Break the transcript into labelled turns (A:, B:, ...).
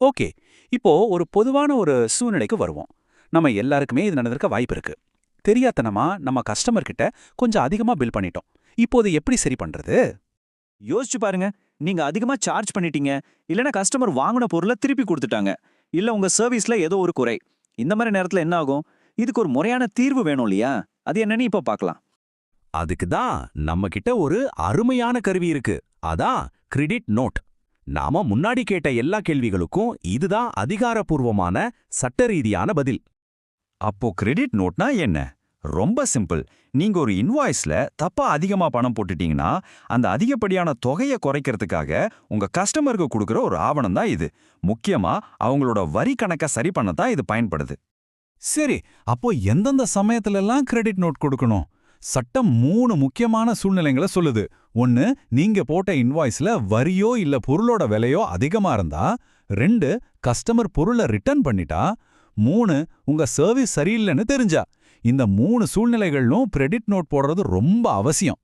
A: Okay. இப்போ ஒரு பொதுவான ஒரு சூழ்நிலைக்கு வருவோம். நம்ம எல்லாருக்குமே இது நடந்திருக்க வாய்ப்பு இருக்கு. தெரியாத்தனமா நம்ம கஸ்டமர் கிட்ட கொஞ்சம் அதிகமா பில் பண்ணிட்டோம். இப்போ அதை எப்படி சரி பண்றது?
B: யோசிச்சு பாருங்க. நீங்க அதிகமா சார்ஜ் பண்ணிட்டீங்க, இல்லனா கஸ்டமர் வாங்குன பொருள திருப்பி குடுத்துட்டாங்க, இல்ல உங்க சர்வீஸ்ல ஏதோ ஒரு குறை. இந்த மாரி நேரத்துல என்ன ஆகும்? இதுக்கு ஒரு முறையான தீர்வு வேணும் இல்லையா? அது என்னன்னு இப்ப பார்க்கலாம்.
C: அதுக்கு தான் நம்ம கிட்ட ஒரு அருமையான கருவி இருக்கு. அதான் கிரெடிட் நோட். நாம முன்னாடி கேட்ட எல்லா கேள்விகளுக்கும் இதுதான் அதிகாரப்பூர்வமான சட்ட ரீதியான பதில்.
D: அப்போ கிரெடிட் நோட்னா என்ன? ரொம்ப சிம்பிள். நீங்க ஒரு இன்வாய்ஸ்ல தப்பா அதிகமா பணம் போட்டுட்டீங்கன்னா, அந்த அதிகப்படியான தொகையை குறைக்கிறதுக்காக உங்க கஸ்டமருக்கு கொடுக்குற ஒரு ஆவணம் தான் இது. முக்கியமா அவங்களோட வரி கணக்க சரி பண்ண தான் இது பயன்படுது.
E: சரி, அப்போ எந்தெந்த சமயத்துலலாம் கிரெடிட் நோட் கொடுக்கணும்? சட்டம் 3 முக்கியமான சூழ்நிலைங்களை சொல்லுது. 1, நீங்க போட்ட இன்வாய்ஸ்ல வரியோ இல்ல பொருளோட விலையோ அதிகமா இருந்தா. 2, கஸ்டமர் பொருளை ரிட்டர்ன் பண்ணிட்டா. 3, உங்க சர்வீஸ் சரியில்லைன்னு தெரிஞ்சா. இந்த 3 சூழ்நிலைகளிலும் கிரெடிட் நோட் போடுறது ரொம்ப அவசியம்.